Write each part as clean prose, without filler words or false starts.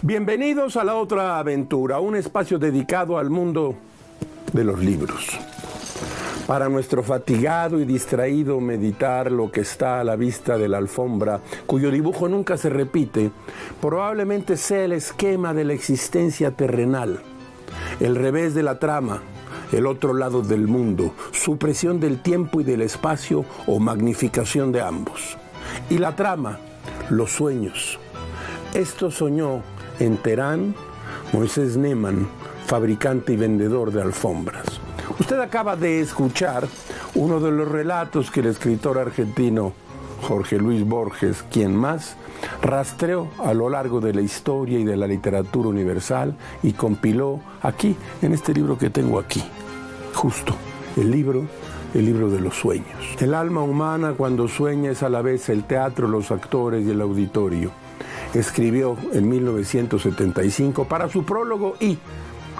Bienvenidos a La Otra Aventura, un espacio dedicado al mundo de los libros. Para nuestro fatigado y distraído meditar lo que está a la vista de la alfombra, cuyo dibujo nunca se repite, probablemente sea el esquema de la existencia terrenal, el revés de la trama, el otro lado del mundo, supresión del tiempo y del espacio o magnificación de ambos. Y la trama, los sueños. Esto soñó en Teherán Moisés Ne'eman, fabricante y vendedor de alfombras. Usted acaba de escuchar uno de los relatos que el escritor argentino Jorge Luis Borges, quien más, rastreó a lo largo de la historia y de la literatura universal y compiló aquí, en este libro que tengo aquí, justo, el libro de los sueños. El alma humana cuando sueña es a la vez el teatro, los actores y el auditorio. Escribió en 1975 para su prólogo y,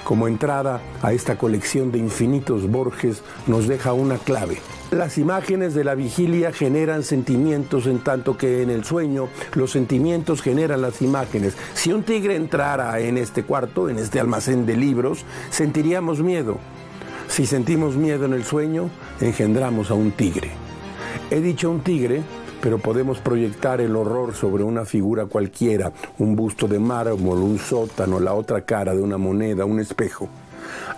como entrada a esta colección de infinitos Borges, nos deja una clave. Las imágenes de la vigilia generan sentimientos en tanto que en el sueño los sentimientos generan las imágenes. Si un tigre entrara en este cuarto, en este almacén de libros, sentiríamos miedo. Si sentimos miedo en el sueño, engendramos a un tigre. He dicho un tigre, pero podemos proyectar el horror sobre una figura cualquiera, un busto de mármol, un sótano, la otra cara de una moneda, un espejo.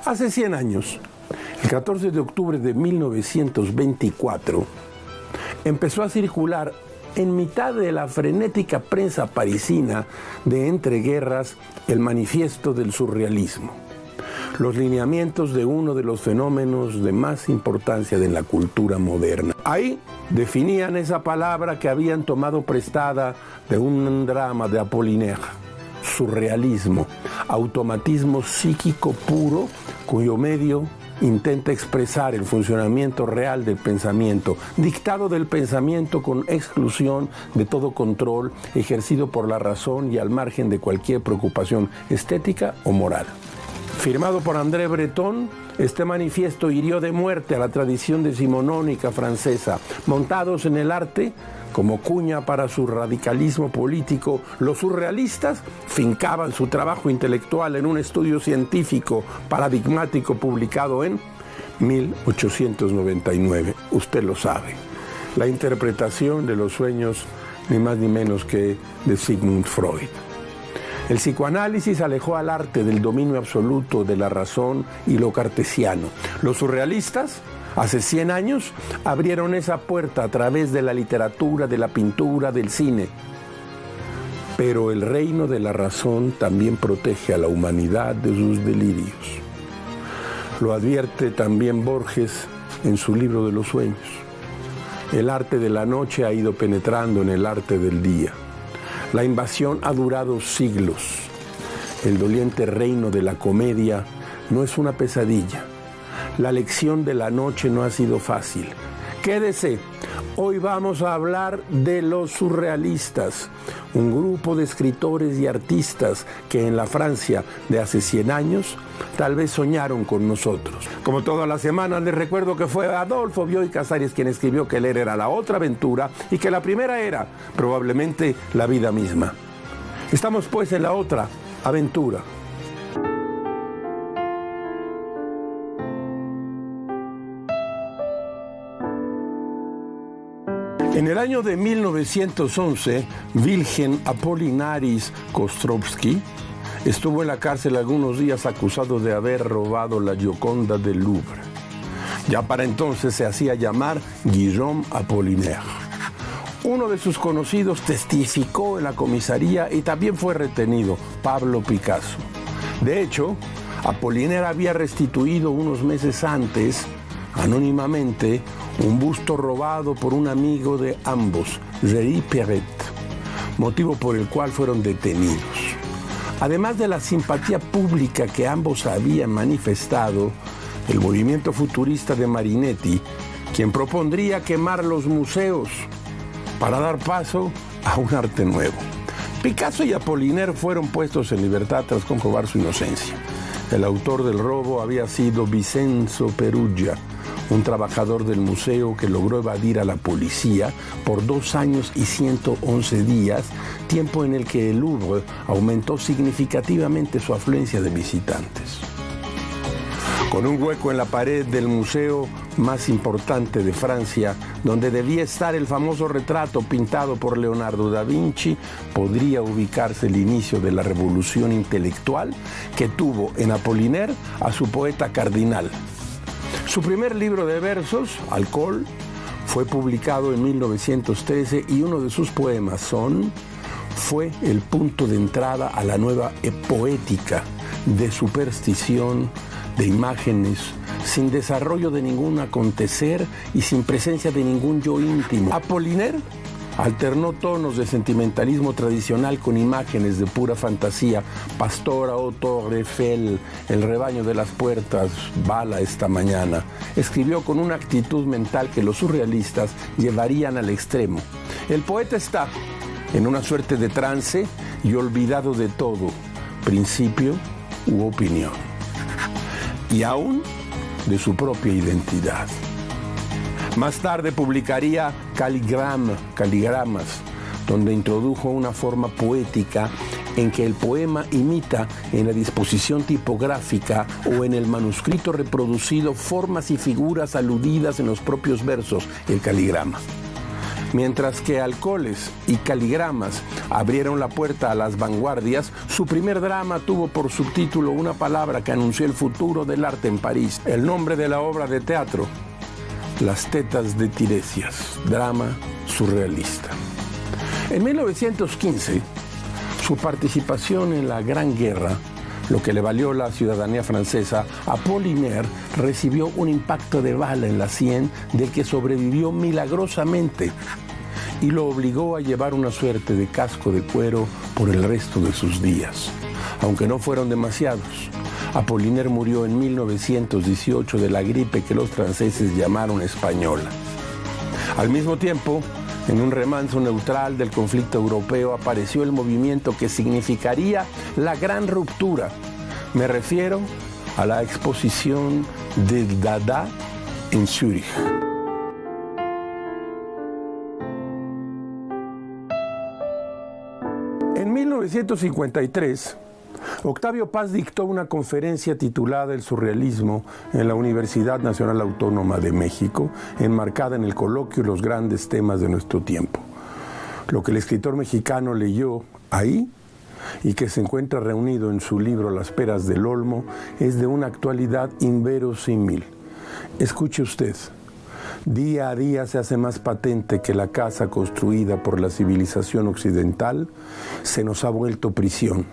Hace 100 años, el 14 de octubre de 1924, empezó a circular en mitad de la frenética prensa parisina de entreguerras el manifiesto del surrealismo. Los lineamientos de uno de los fenómenos de más importancia de la cultura moderna. Ahí definían esa palabra que habían tomado prestada de un drama de Apollinaire: surrealismo, automatismo psíquico puro cuyo medio intenta expresar el funcionamiento real del pensamiento, dictado del pensamiento con exclusión de todo control, ejercido por la razón y al margen de cualquier preocupación estética o moral. Firmado por André Breton, este manifiesto hirió de muerte a la tradición decimonónica francesa. Montados en el arte, como cuña para su radicalismo político, los surrealistas fincaban su trabajo intelectual en un estudio científico paradigmático publicado en 1899. Usted lo sabe. La interpretación de los sueños, ni más ni menos que de Sigmund Freud. El psicoanálisis alejó al arte del dominio absoluto de la razón y lo cartesiano. Los surrealistas, hace 100 años, abrieron esa puerta a través de la literatura, de la pintura, del cine. Pero el reino de la razón también protege a la humanidad de sus delirios. Lo advierte también Borges en su libro de los sueños. El arte de la noche ha ido penetrando en el arte del día. La invasión ha durado siglos. El doliente reino de la comedia no es una pesadilla. La lección de la noche no ha sido fácil. Quédese. Hoy vamos a hablar de los surrealistas, un grupo de escritores y artistas que en la Francia de hace 100 años tal vez soñaron con nosotros. Como todas las semanas, les recuerdo que fue Adolfo Bioy Casares quien escribió que leer era la otra aventura y que la primera era probablemente la vida misma. Estamos pues en la otra aventura. En el año de 1911, Wilhelm Apollinaris Kostrowski estuvo en la cárcel algunos días acusado de haber robado la Gioconda del Louvre. Ya para entonces se hacía llamar Guillaume Apollinaire. Uno de sus conocidos testificó en la comisaría y también fue retenido, Pablo Picasso. De hecho, Apollinaire había restituido unos meses antes, anónimamente, un busto robado por un amigo de ambos, Géry Perret, motivo por el cual fueron detenidos. Además de la simpatía pública que ambos habían manifestado, el movimiento futurista de Marinetti, quien propondría quemar los museos para dar paso a un arte nuevo. Picasso y Apollinaire fueron puestos en libertad tras comprobar su inocencia. El autor del robo había sido Vincenzo Perugia, un trabajador del museo que logró evadir a la policía por 2 años y 111 días, tiempo en el que el Louvre aumentó significativamente su afluencia de visitantes. Con un hueco en la pared del museo más importante de Francia, donde debía estar el famoso retrato pintado por Leonardo da Vinci, podría ubicarse el inicio de la revolución intelectual que tuvo en Apollinaire a su poeta cardinal. Su primer libro de versos, Alcohol, fue publicado en 1913 y uno de sus poemas, Son, fue el punto de entrada a la nueva poética de superstición, de imágenes, sin desarrollo de ningún acontecer y sin presencia de ningún yo íntimo. Apollinaire alternó tonos de sentimentalismo tradicional con imágenes de pura fantasía. Pastora, oh Torre Eiffel, el rebaño de las puertas, bala esta mañana. Escribió con una actitud mental que los surrealistas llevarían al extremo. El poeta está en una suerte de trance y olvidado de todo, principio u opinión, y aún de su propia identidad. Más tarde publicaría Caligramas, donde introdujo una forma poética en que el poema imita en la disposición tipográfica o en el manuscrito reproducido formas y figuras aludidas en los propios versos, el caligrama. Mientras que Alcoholes y Caligramas abrieron la puerta a las vanguardias, su primer drama tuvo por subtítulo una palabra que anunció el futuro del arte en París. El nombre de la obra de teatro, Las tetas de Tiresias, drama surrealista. En 1915, su participación en la Gran Guerra, lo que le valió la ciudadanía francesa, Apollinaire recibió un impacto de bala en la sien del que sobrevivió milagrosamente y lo obligó a llevar una suerte de casco de cuero por el resto de sus días. Aunque no fueron demasiados, Apollinaire murió en 1918 de la gripe que los franceses llamaron española. Al mismo tiempo, en un remanso neutral del conflicto europeo apareció el movimiento que significaría la gran ruptura. Me refiero a la exposición de Dada en Zúrich. En 1953, Octavio Paz dictó una conferencia titulada El surrealismo en la Universidad Nacional Autónoma de México, enmarcada en el coloquio Los grandes temas de nuestro tiempo. Lo que el escritor mexicano leyó ahí y que se encuentra reunido en su libro Las peras del Olmo es de una actualidad inverosímil. Escuche usted. Día a día se hace más patente que la casa construida por la civilización occidental se nos ha vuelto prisión.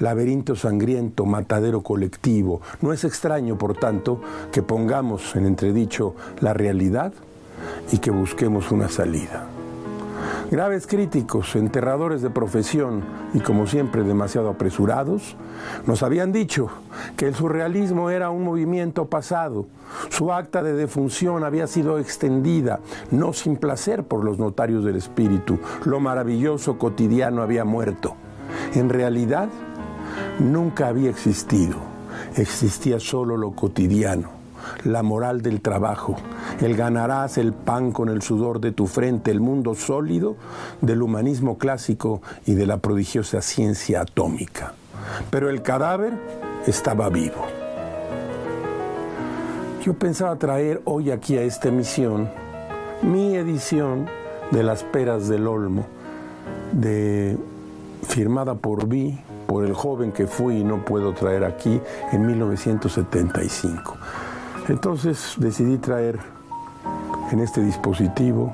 Laberinto sangriento, matadero colectivo. No es extraño, por tanto, que pongamos en entredicho la realidad y que busquemos una salida. Graves críticos, enterradores de profesión y, como siempre, demasiado apresurados, nos habían dicho que el surrealismo era un movimiento pasado. Su acta de defunción había sido extendida, no sin placer, por los notarios del espíritu. Lo maravilloso cotidiano había muerto. En realidad, nunca había existido. Existía solo lo cotidiano, la moral del trabajo, el ganarás el pan con el sudor de tu frente, el mundo sólido del humanismo clásico y de la prodigiosa ciencia atómica. Pero el cadáver estaba vivo. Yo pensaba traer hoy aquí a esta emisión mi edición de Las peras del Olmo, firmada por mí, por el joven que fui y no puedo traer aquí, en 1975. Entonces decidí traer en este dispositivo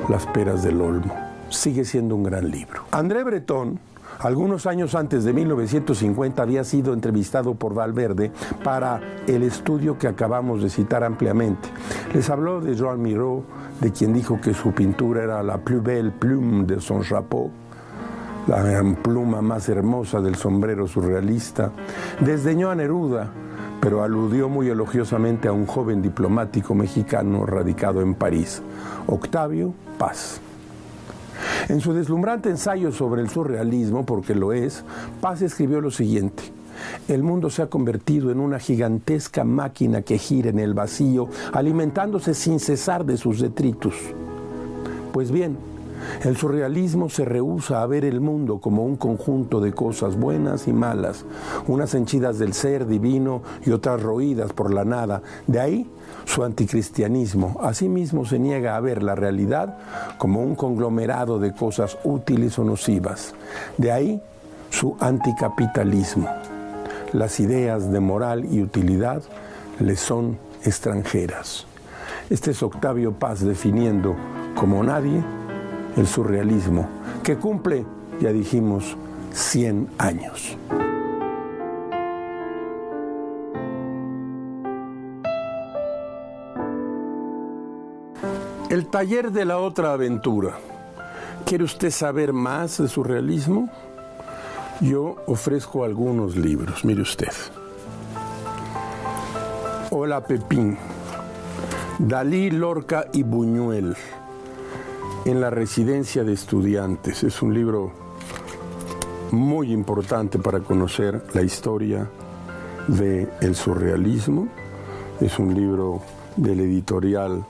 Las peras del Olmo. Sigue siendo un gran libro. André Breton, algunos años antes de 1950, había sido entrevistado por Valverde para el estudio que acabamos de citar ampliamente. Les habló de Joan Miró, de quien dijo que su pintura era la plus belle plume de son chapeau, la pluma más hermosa del sombrero surrealista. Desdeñó a Neruda, pero aludió muy elogiosamente a un joven diplomático mexicano radicado en París, Octavio Paz. En su deslumbrante ensayo sobre el surrealismo, porque lo es, Paz escribió lo siguiente: El mundo se ha convertido en una gigantesca máquina que gira en el vacío, alimentándose sin cesar de sus detritus. Pues bien, el surrealismo se rehúsa a ver el mundo como un conjunto de cosas buenas y malas, unas henchidas del ser divino y otras roídas por la nada. De ahí su anticristianismo. Asimismo se niega a ver la realidad como un conglomerado de cosas útiles o nocivas. De ahí su anticapitalismo. Las ideas de moral y utilidad le son extranjeras. Este es Octavio Paz definiendo como nadie el surrealismo, que cumple, ya dijimos, 100 años. El taller de la otra aventura. ¿Quiere usted saber más de surrealismo? Yo ofrezco algunos libros, mire usted. Hola Pepín, Dalí, Lorca y Buñuel, en la residencia de estudiantes. Es un libro muy importante para conocer la historia del surrealismo. Es un libro de la editorial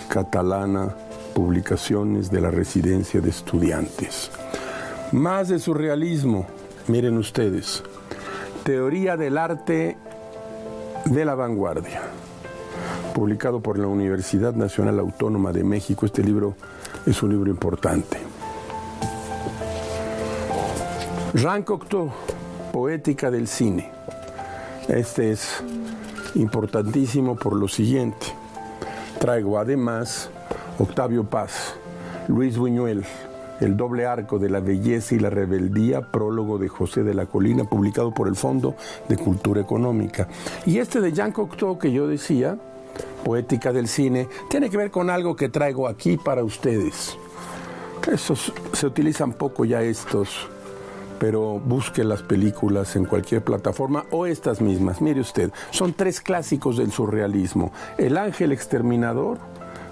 catalana Publicaciones de la Residencia de Estudiantes. Más de surrealismo, miren ustedes. Teoría del arte de la vanguardia, publicado por la Universidad Nacional Autónoma de México. Este libro es un libro importante. Jean Cocteau, Poética del cine. Este es importantísimo por lo siguiente. Traigo además Octavio Paz, Luis Buñuel, El doble arco de la belleza y la rebeldía, prólogo de José de la Colina, publicado por el Fondo de Cultura Económica. Y este de Jean Cocteau que yo decía, Poética del cine, tiene que ver con algo que traigo aquí para ustedes. Estos se utilizan poco ya estos, pero busque las películas en cualquier plataforma o estas mismas. Mire usted, son 3 clásicos del surrealismo. El ángel exterminador,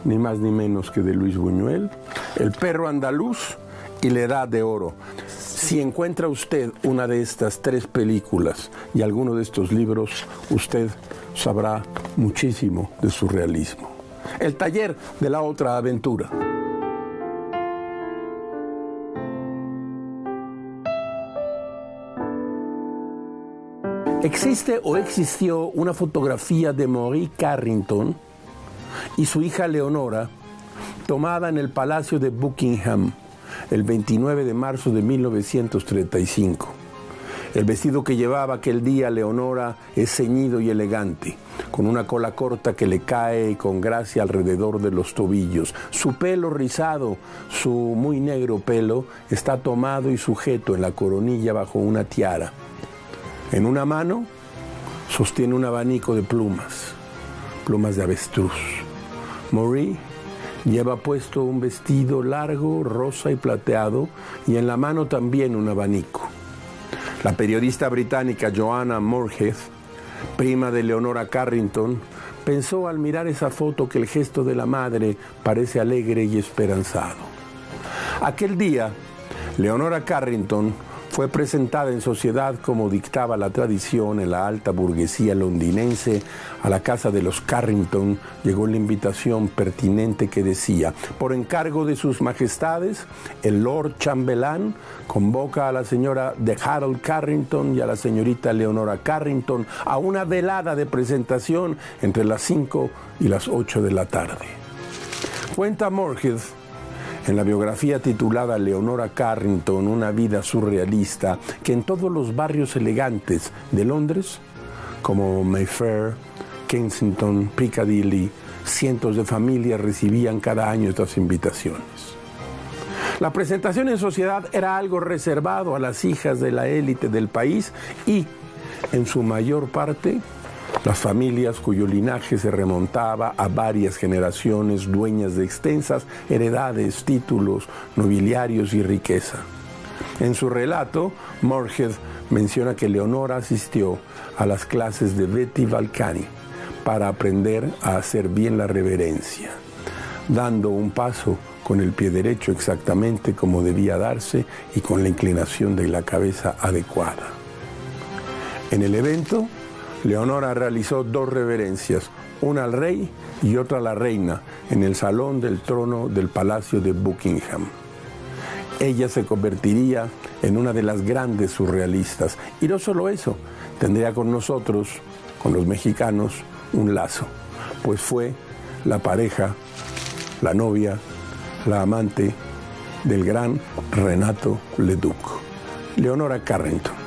ni más ni menos que de Luis Buñuel, El perro andaluz y La edad de oro. Si encuentra usted una de estas 3 películas y alguno de estos libros, usted sabrá muchísimo de surrealismo. El taller de la otra aventura. Existe o existió una fotografía de Maurice Carrington y su hija Leonora, tomada en el Palacio de Buckingham el 29 de marzo de 1935. El vestido que llevaba aquel día Leonora es ceñido y elegante, con una cola corta que le cae con gracia alrededor de los tobillos. Su pelo rizado, su muy negro pelo, está tomado y sujeto en la coronilla bajo una tiara. En una mano sostiene un abanico de plumas de avestruz. Maurice lleva puesto un vestido largo, rosa y plateado, y en la mano también un abanico. La periodista británica Joanna Moorhead, prima de Leonora Carrington, pensó al mirar esa foto que el gesto de la madre parece alegre y esperanzado. Aquel día, Leonora Carrington fue presentada en sociedad como dictaba la tradición en la alta burguesía londinense. A la casa de los Carrington llegó la invitación pertinente que decía: por encargo de sus majestades, el Lord Chambelán convoca a la señora de Harold Carrington y a la señorita Leonora Carrington a una velada de presentación entre las 5 y las 8 de la tarde. Cuenta Moorhead en la biografía titulada Leonora Carrington, una vida surrealista, que en todos los barrios elegantes de Londres, como Mayfair, Kensington, Piccadilly, cientos de familias recibían cada año estas invitaciones. La presentación en sociedad era algo reservado a las hijas de la élite del país y, en su mayor parte, las familias cuyo linaje se remontaba a varias generaciones dueñas de extensas heredades, títulos, nobiliarios y riqueza. En su relato, Moorhead menciona que Leonora asistió a las clases de Betty Balcani para aprender a hacer bien la reverencia, dando un paso con el pie derecho exactamente como debía darse y con la inclinación de la cabeza adecuada. En el evento, Leonora realizó 2 reverencias, una al rey y otra a la reina, en el salón del trono del Palacio de Buckingham. Ella se convertiría en una de las grandes surrealistas. Y no solo eso, tendría con nosotros, con los mexicanos, un lazo, pues fue la pareja, la novia, la amante del gran Renato Leduc, Leonora Carrington.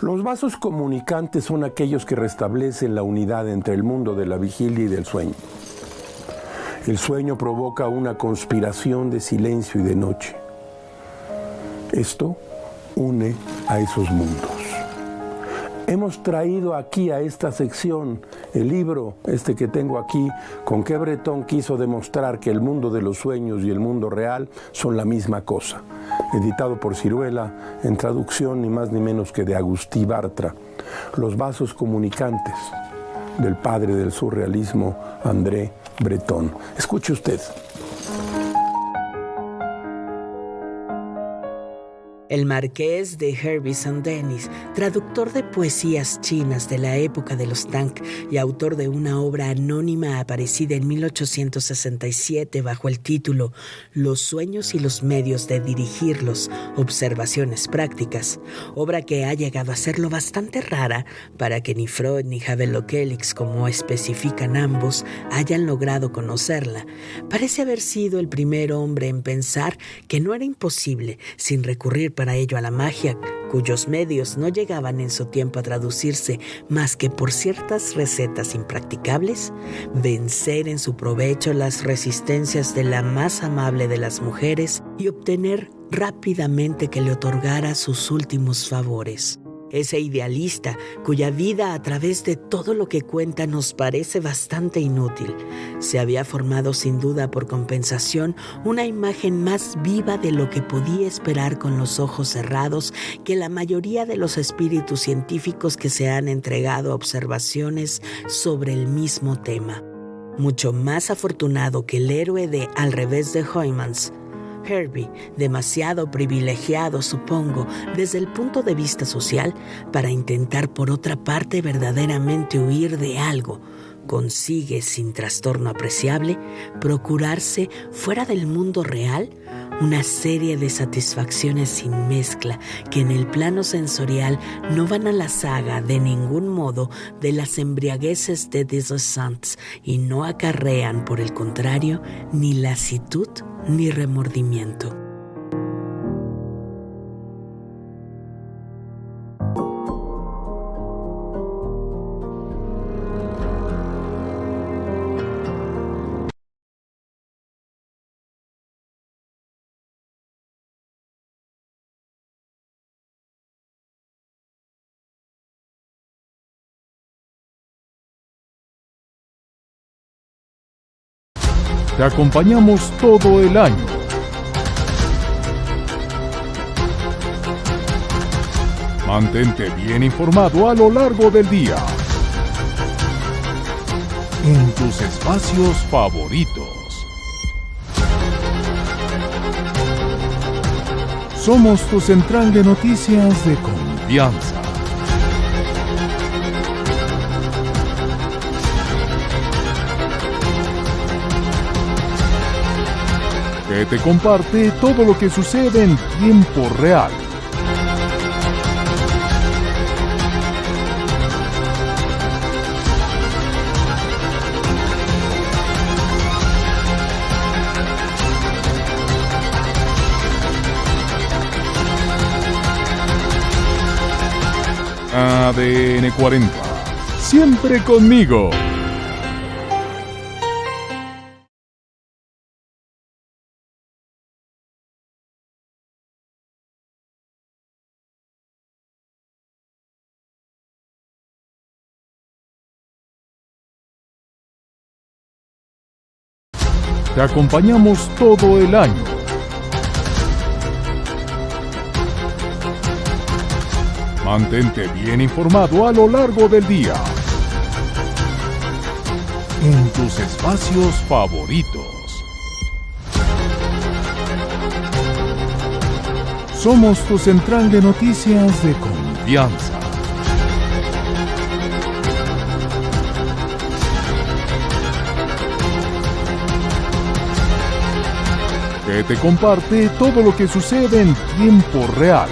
Los vasos comunicantes son aquellos que restablecen la unidad entre el mundo de la vigilia y del sueño. El sueño provoca una conspiración de silencio y de noche. Esto une a esos mundos. Hemos traído aquí a esta sección el libro, que tengo aquí, con que Breton quiso demostrar que el mundo de los sueños y el mundo real son la misma cosa. Editado por Siruela, en traducción ni más ni menos que de Agustí Bartra. Los vasos comunicantes del padre del surrealismo, André Breton. Escuche usted. El marqués de Hervey Saint-Denis, traductor de poesías chinas de la época de los Tang y autor de una obra anónima aparecida en 1867 bajo el título Los sueños y los medios de dirigirlos, observaciones prácticas, obra que ha llegado a ser lo bastante rara para que ni Freud ni Havelock-Elix, como especifican ambos, hayan logrado conocerla. Parece haber sido el primer hombre en pensar que no era imposible, sin recurrir para ello a la magia, cuyos medios no llegaban en su tiempo a traducirse más que por ciertas recetas impracticables, vencer en su provecho las resistencias de la más amable de las mujeres y obtener rápidamente que le otorgara sus últimos favores. Ese idealista, cuya vida a través de todo lo que cuenta nos parece bastante inútil, se había formado sin duda por compensación una imagen más viva de lo que podía esperar con los ojos cerrados que la mayoría de los espíritus científicos que se han entregado a observaciones sobre el mismo tema. Mucho más afortunado que el héroe de Al revés de Huysmans, Hervey, demasiado privilegiado, supongo, desde el punto de vista social, para intentar por otra parte verdaderamente huir de algo, consigue, sin trastorno apreciable, procurarse, fuera del mundo real, una serie de satisfacciones sin mezcla que en el plano sensorial no van a la saga de ningún modo de las embriagueces de Des Esseintes y no acarrean, por el contrario, ni lasitud ni remordimiento. Te acompañamos todo el año. Mantente bien informado a lo largo del día. En tus espacios favoritos. Somos tu central de noticias de confianza. Que te comparte todo lo que sucede en tiempo real. ADN 40. Siempre conmigo. Te acompañamos todo el año. Mantente bien informado a lo largo del día. En tus espacios favoritos. Somos tu central de noticias de confianza. Que te comparte todo lo que sucede en tiempo real.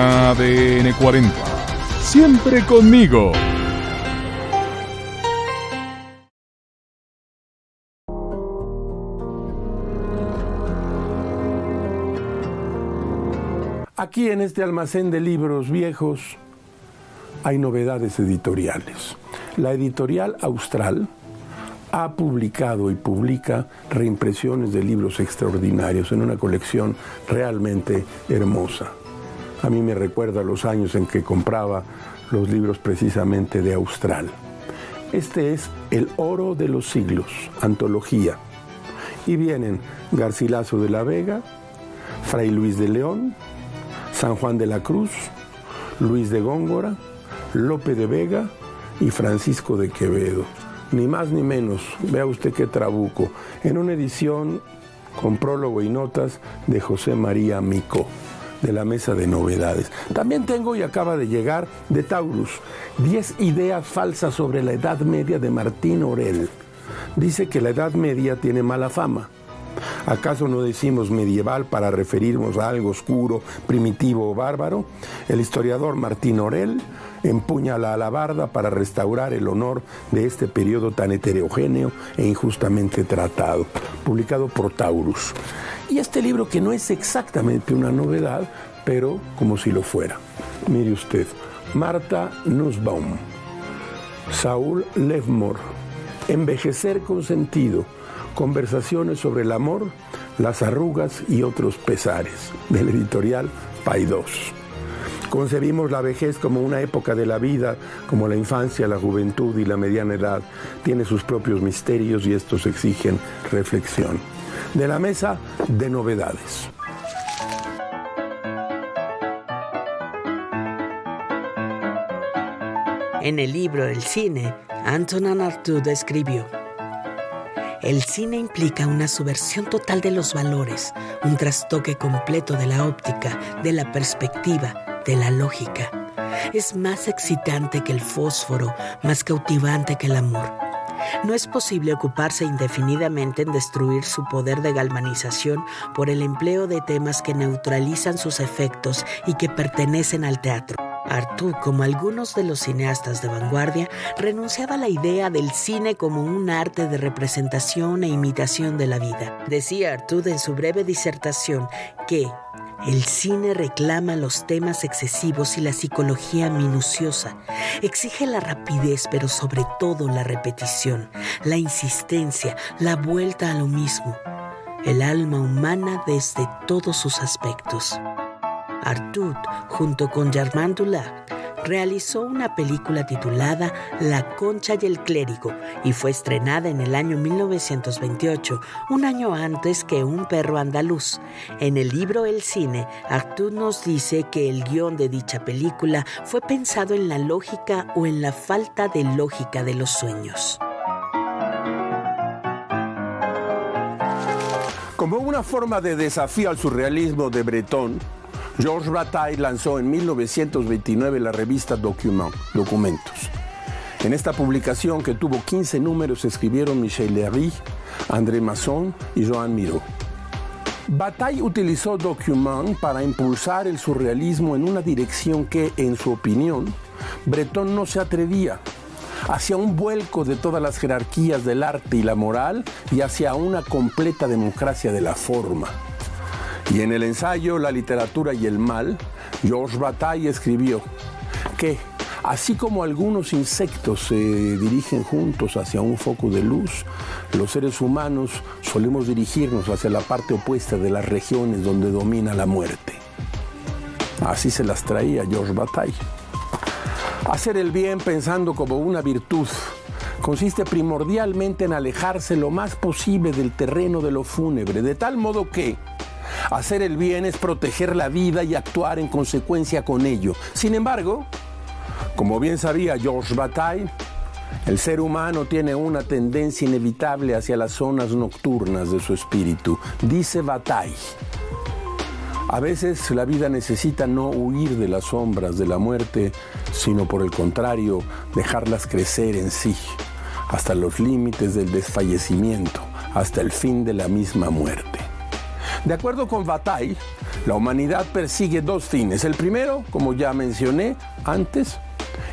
ADN 40. Siempre conmigo. Aquí en este almacén de libros viejos hay novedades editoriales. La editorial Austral ha publicado y publica reimpresiones de libros extraordinarios en una colección realmente hermosa. A mí me recuerda los años en que compraba los libros precisamente de Austral. Este es El Oro de los Siglos, antología. Y vienen Garcilaso de la Vega, Fray Luis de León, San Juan de la Cruz, Luis de Góngora, Lope de Vega y Francisco de Quevedo. Ni más ni menos, vea usted qué trabuco, en una edición con prólogo y notas de José María Micó, de la Mesa de Novedades. También tengo, y acaba de llegar, de Taurus, 10 ideas falsas sobre la Edad Media de Martín Orell. Dice que la Edad Media tiene mala fama. ¿Acaso no decimos medieval para referirnos a algo oscuro, primitivo o bárbaro? El historiador Martín Orell empuña la alabarda para restaurar el honor de este periodo tan heterogéneo e injustamente tratado, publicado por Taurus. Y este libro, que no es exactamente una novedad, pero como si lo fuera. Mire usted, Marta Nussbaum, Saúl Levmore, Envejecer con sentido, conversaciones sobre el amor, las arrugas y otros pesares, de la editorial Paidós. Concebimos la vejez como una época de la vida, como la infancia, la juventud y la mediana edad. Tiene sus propios misterios y estos exigen reflexión. De la Mesa de Novedades. En el libro El cine, Antonin Artaud escribió: el cine implica una subversión total de los valores, un trastoque completo de la óptica, de la perspectiva, de la lógica. Es más excitante que el fósforo, más cautivante que el amor. No es posible ocuparse indefinidamente en destruir su poder de galvanización por el empleo de temas que neutralizan sus efectos y que pertenecen al teatro. Artaud, como algunos de los cineastas de vanguardia, renunciaba a la idea del cine como un arte de representación e imitación de la vida. Decía Artaud en su breve disertación que el cine reclama los temas excesivos y la psicología minuciosa. Exige la rapidez, pero sobre todo la repetición, la insistencia, la vuelta a lo mismo. El alma humana desde todos sus aspectos. Artaud, junto con Germain Dulac, realizó una película titulada La Concha y el Clérigo y fue estrenada en el año 1928, un año antes que Un perro andaluz. En el libro El cine, Artaud nos dice que el guión de dicha película fue pensado en la lógica o en la falta de lógica de los sueños. Como una forma de desafío al surrealismo de Breton, Georges Bataille lanzó en 1929 la revista Documentos. En esta publicación, que tuvo 15 números, escribieron Michel Léry, André Masson y Joan Miró. Bataille utilizó Document para impulsar el surrealismo en una dirección que, en su opinión, Breton no se atrevía, hacia un vuelco de todas las jerarquías del arte y la moral y hacia una completa democracia de la forma. Y en el ensayo La literatura y el mal, Georges Bataille escribió que, así como algunos insectos se dirigen juntos hacia un foco de luz, los seres humanos solemos dirigirnos hacia la parte opuesta de las regiones donde domina la muerte. Así se las traía Georges Bataille. Hacer el bien pensando como una virtud consiste primordialmente en alejarse lo más posible del terreno de lo fúnebre, de tal modo que, Hacer el bien es proteger la vida y actuar en consecuencia con ello. Sin embargo, como bien sabía Georges Bataille, el ser humano tiene una tendencia inevitable hacia las zonas nocturnas de su espíritu. Dice Bataille: a veces la vida necesita no huir de las sombras de la muerte, sino por el contrario, dejarlas crecer en sí, hasta los límites del desfallecimiento, hasta el fin de la misma muerte. De acuerdo con Bataille, la humanidad persigue dos fines. El primero, como ya mencioné antes,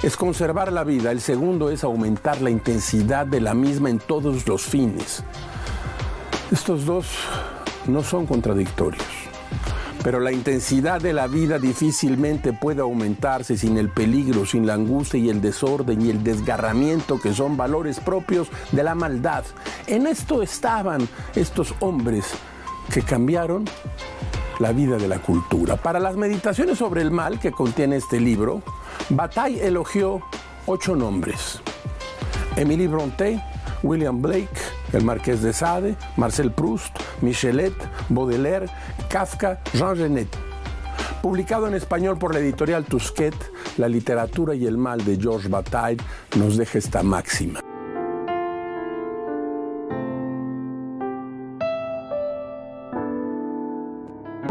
es conservar la vida. El segundo es aumentar la intensidad de la misma en todos los fines. Estos dos no son contradictorios, pero la intensidad de la vida difícilmente puede aumentarse sin el peligro, sin la angustia y el desorden y el desgarramiento, que son valores propios de la maldad. En esto estaban estos hombres que cambiaron la vida de la cultura. Para las meditaciones sobre el mal que contiene este libro, Bataille elogió 8 nombres: Émilie Brontë, William Blake, el Marqués de Sade, Marcel Proust, Michelet, Baudelaire, Kafka, Jean Genet. Publicado en español por la editorial Tusquet, La literatura y el mal de Georges Bataille nos deja esta máxima: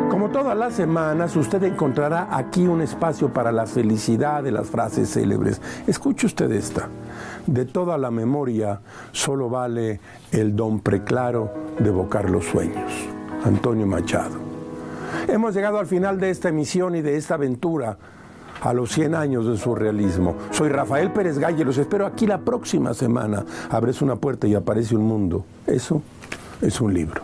como todas las semanas, usted encontrará aquí un espacio para la felicidad de las frases célebres. Escuche usted esta: de toda la memoria solo vale el don preclaro de evocar los sueños. Antonio Machado. Hemos llegado al final de esta emisión y de esta aventura a los 100 años del surrealismo. Soy Rafael Pérez Galle, los espero aquí la próxima semana. Abres una puerta y aparece un mundo. Eso es un libro.